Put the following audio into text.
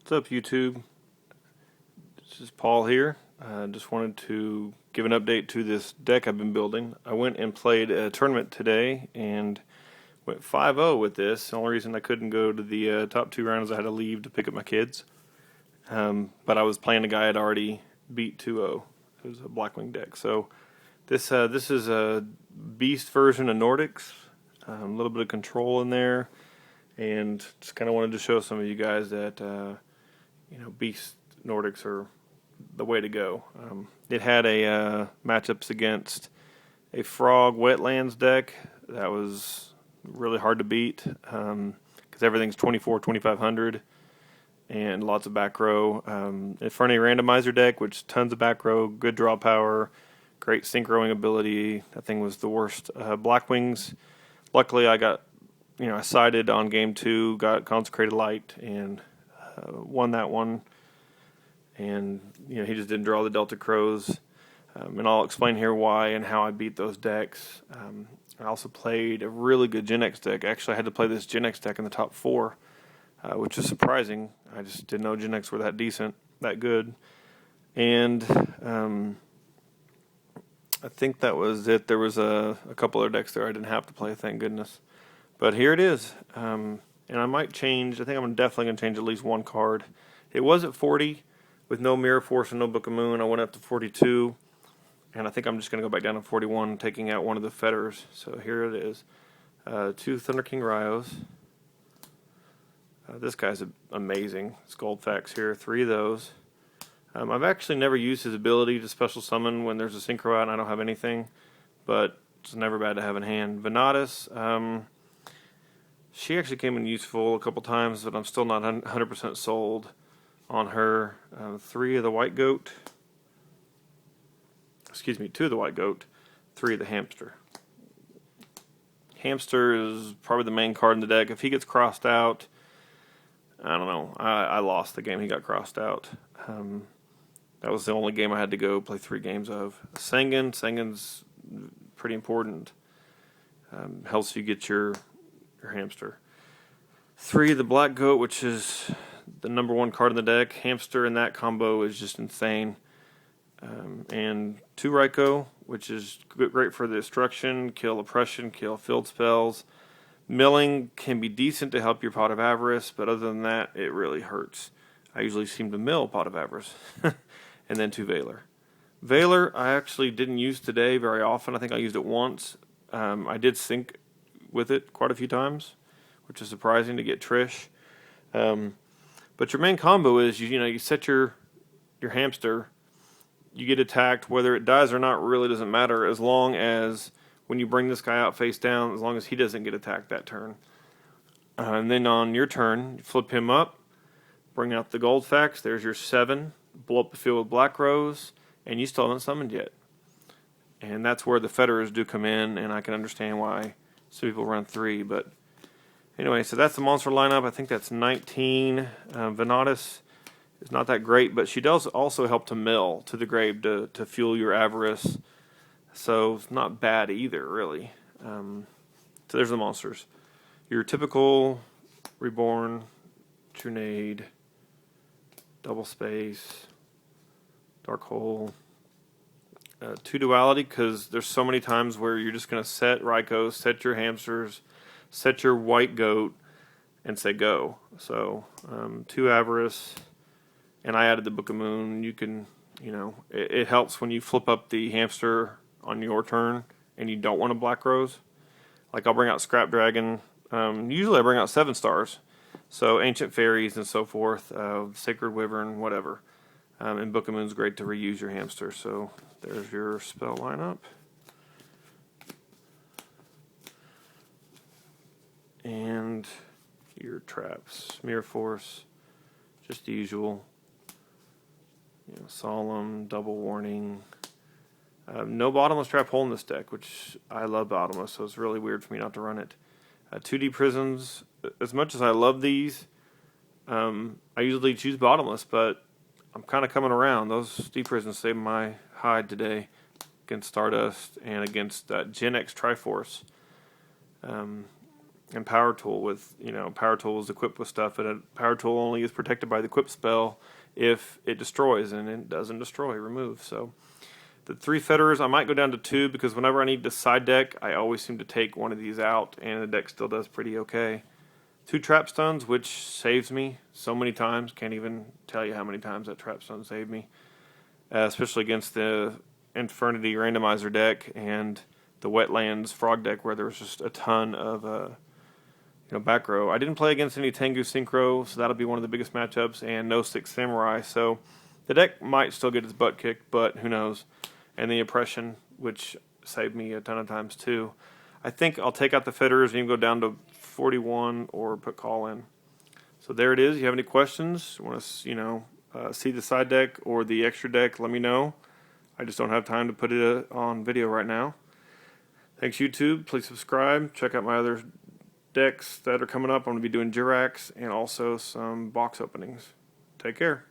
What's up, YouTube? This is Paul here. Just wanted to give an update to this deck I've been building. I went and played a tournament today and went 5-0 with this. The only reason I couldn't go to the top 2 rounds, I had to leave to pick up my kids. But I was playing a guy I'd already beat 2-0. It was a Blackwing deck. So this is a Beast version of Nordics. A little bit of control in there. And just kind of wanted to show some of you guys that Beast Nordics are the way to go. It had a matchups against a Frog Wetlands deck that was really hard to beat because everything's 24-2500 and lots of back row. Infernity Randomizer deck, which tons of back row, good draw power, great synchroing ability. That thing was the worst. Blackwings, luckily I sided on game 2, got Consecrated Light, and won that one. And he just didn't draw the Delta Crows. And I'll explain here why and how I beat those decks. I also played a really good Genex deck. Actually, I had to play this Genex deck in the top 4, which is surprising. I just didn't know Genex were that decent, that good. And I think that was it. There was a couple other decks there I didn't have to play, thank goodness. But here it is. And I might change. I think I'm definitely going to change at least one card. It was at 40 with no Mirror Force and no Book of Moon. I went up to 42. And I think I'm just going to go back down to 41, taking out one of the fetters. So here it is. 2 Thunder King Ryos. This guy's amazing. It's gold facts here. 3 of those. I've actually never used his ability to special summon when there's a Synchro out and I don't have anything. But it's never bad to have in hand. Vanadis. She actually came in useful a couple times, but I'm still not 100% sold on her. 3 of the White Goat. Excuse me, 2 of the White Goat. 3 of the Hamster. Hamster is probably the main card in the deck. If he gets crossed out, I don't know. I lost the game he got crossed out. That was the only game I had to go play 3 games of. Sangan's pretty important. Helps you get your Hamster. 3 of the Black Goat, which is the number 1 card in the deck. Hamster in that combo is just insane. And 2 Ryko, which is great for the destruction, kill oppression, kill field spells. Milling can be decent to help your Pot of Avarice, but other than that, it really hurts. I usually seem to mill Pot of Avarice. And then 2 Valor. Valor, I actually didn't use today very often. I think I used it once. I did sync with it quite a few times, which is surprising to get Trish. But your main combo is you set your Hamster, you get attacked, whether it dies or not really doesn't matter, as long as when you bring this guy out face down, as long as he doesn't get attacked that turn. And then on your turn, you flip him up, bring out the gold facts, there's your 7, blow up the field with Black Rose, and you still haven't summoned yet. And that's where the fetters do come in, and I can understand why some people run 3, but anyway, so that's the monster lineup. I think that's 19. Vanadis is not that great, but she does also help to mill to the grave to fuel your avarice. So it's not bad either, really. So there's the monsters. Your typical Reborn, Trunade, Double Space, Dark Hole. 2 Duality, because there's so many times where you're just going to set Ryko, set your Hamsters, set your White Goat, and say go. So 2 Avarice, and I added the Book of Moon. You can, it helps when you flip up the Hamster on your turn and you don't want a Black Rose. Like I'll bring out Scrap Dragon. Usually I bring out 7 stars. So Ancient Fairies and so forth, Sacred Wyvern, whatever. And Book of Moon's great to reuse your Hamster. So there's your spell lineup. And your traps. Mirror Force, just the usual. Solemn, Double Warning. No Bottomless Trap Hole in this deck, which I love Bottomless, so it's really weird for me not to run it. 2D Prisms. As much as I love these, I usually choose Bottomless, but I'm kind of coming around. Those Deep Prisms saved my hide today against Stardust and against Genex Triforce. and Power Tool with, Power Tool is equipped with stuff, and a Power Tool only is protected by the equip spell if it destroys, and it doesn't destroy, remove. So the 3 Fetterers, I might go down to 2 because whenever I need to side deck, I always seem to take one of these out, and the deck still does pretty okay. 2 Trap Stuns, which saves me so many times. Can't even tell you how many times that Trap Stun saved me, especially against the Infernity Randomizer deck and the Wetlands Frog deck where there was just a ton of back row. I didn't play against any Tengu Synchro, so that'll be one of the biggest matchups, and no 6 Samurai, so the deck might still get its butt kicked, but who knows. And the Oppression, which saved me a ton of times too. I think I'll take out the Fetterers and even go down to 41 or put Call in. So there it is. You have any questions? Want to see the side deck or the extra deck? Let me know. I just don't have time to put it on video right now. Thanks, YouTube. Please subscribe. Check out my other decks that are coming up. I'm going to be doing Jirax and also some box openings. Take care.